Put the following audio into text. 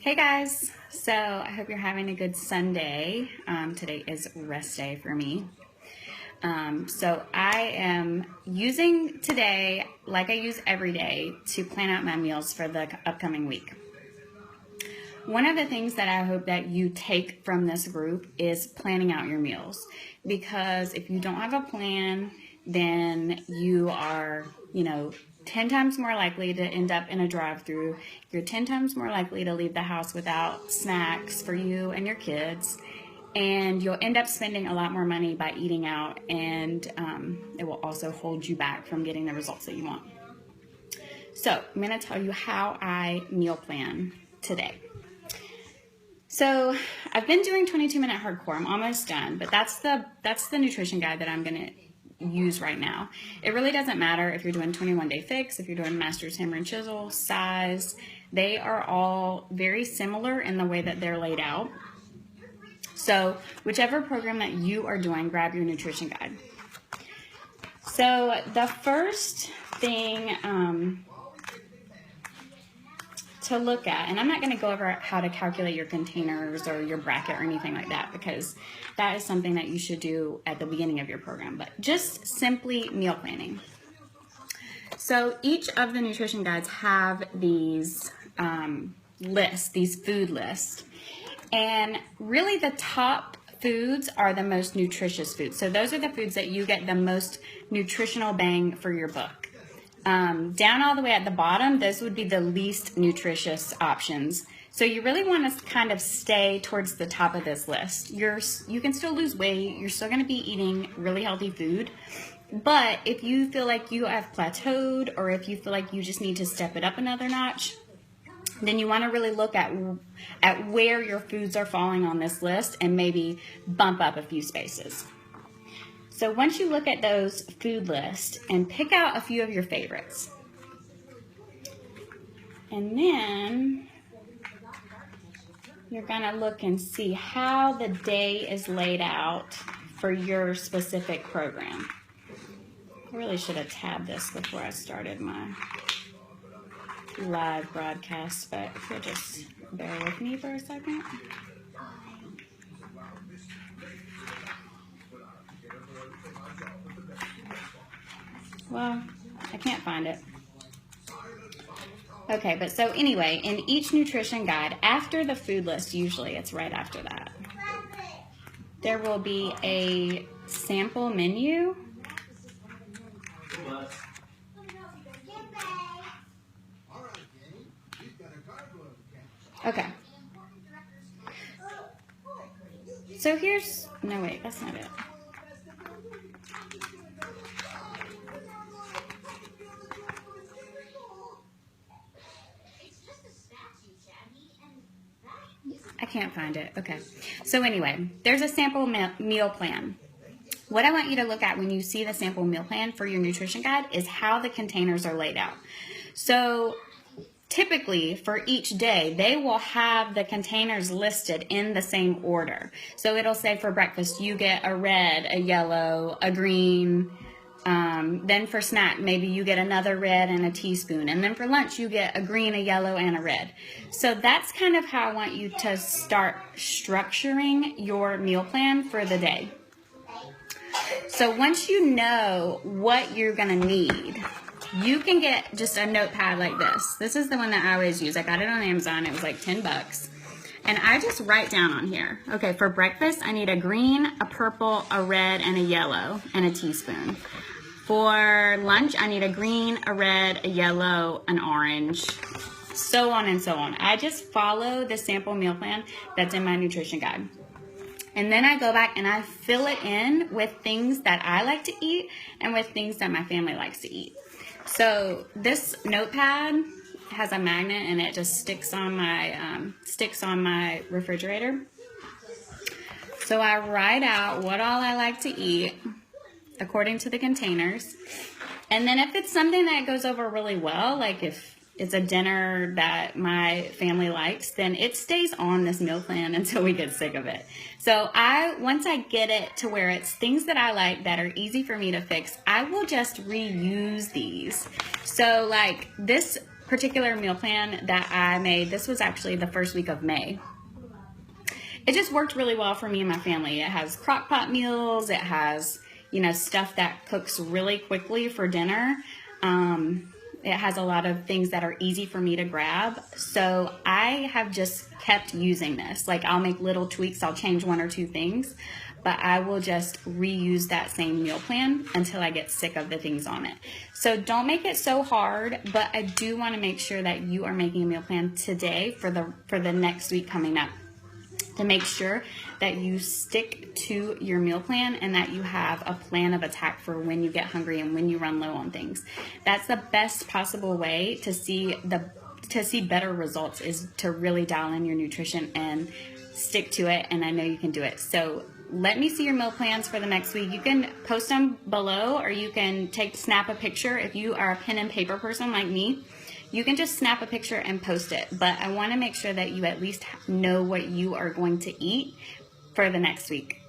Hey guys, so I hope you're having a good Sunday. Today is rest day for me. So I am using today, like I use every day, to plan out my meals for the upcoming week. One of the things that I hope that you take from this group is planning out your meals, because if you don't have a plan, then you are, 10 times more likely to end up in a drive-through. You're 10 times more likely to leave the house without snacks for you and your kids, and you'll end up spending a lot more money by eating out, and it will also hold you back from getting the results that you want. So I'm going to tell you how I meal plan today. So I've been doing 22-minute hardcore. I'm almost done, but that's the nutrition guide that I'm going to use right now. It really doesn't matter if you're doing 21-day fix, if you're doing master's hammer and chisel, size. They are all very similar in the way that they're laid out. So whichever program that you are doing, grab your nutrition guide. So the first thing to look at, and I'm not going to go over how to calculate your containers or your bracket or anything like that, because that is something that you should do at the beginning of your program, but just simply meal planning. So each of the nutrition guides have these lists, these food lists, and really the top foods are the most nutritious foods. So those are the foods that you get the most nutritional bang for your buck. Down all the way at the bottom, those would be the least nutritious options. So you really want to kind of stay towards the top of this list. You can still lose weight. You're still going to be eating really healthy food. But if you feel like you have plateaued, or if you feel like you just need to step it up another notch, then you want to really look at where your foods are falling on this list and maybe bump up a few spaces. So once you look at those food lists and pick out a few of your favorites, and then you're going to look and see how the day is laid out for your specific program. I really should have tabbed this before I started my live broadcast, but if you'll just bear with me for a second. Well, I can't find it. Okay, but so anyway, in each nutrition guide, after the food list, usually it's right after that, there will be a sample menu. Okay. So here's, no wait, that's not it. I can't find it. Okay. So anyway, there's a sample meal plan. What I want you to look at when you see the sample meal plan for your nutrition guide is how the containers are laid out. So typically for each day, they will have the containers listed in the same order. So it'll say for breakfast, you get a red, a yellow, a green. Then for snack, maybe you get another red and a teaspoon. And then for lunch, you get a green, a yellow, and a red. So that's kind of how I want you to start structuring your meal plan for the day. So once you know what you're going to need, you can get just a notepad like this. This is the one that I always use. I got it on Amazon. It was like 10 bucks. And I just write down on here, okay, for breakfast, I need a green, a purple, a red, and a yellow, and a teaspoon. For lunch, I need a green, a red, a yellow, an orange, so on and so on. I just follow the sample meal plan that's in my nutrition guide. And then I go back and I fill it in with things that I like to eat and with things that my family likes to eat. So this notepad has a magnet and it just sticks on my refrigerator. So I write out what all I like to eat according to the containers. And then if it's something that goes over really well, like if it's a dinner that my family likes, then it stays on this meal plan until we get sick of it. So once I get it to where it's things that I like that are easy for me to fix, I will just reuse these. So like this particular meal plan that I made, this was actually the first week of May. It just worked really well for me and my family. It has crock pot meals. It has, stuff that cooks really quickly for dinner. It has a lot of things that are easy for me to grab. So I have just kept using this. Like, I'll make little tweaks. I'll change one or two things, but I will just reuse that same meal plan until I get sick of the things on it. So don't make it so hard, but I do want to make sure that you are making a meal plan today for the next week coming up, to make sure that you stick to your meal plan and that you have a plan of attack for when you get hungry and when you run low on things. That's the best possible way to see better results, is to really dial in your nutrition and stick to it. And I know you can do it. So let me see your meal plans for the next week. You can post them below, or you can snap a picture. If you are a pen and paper person like me, you can just snap a picture and post it. But I want to make sure that you at least know what you are going to eat for the next week.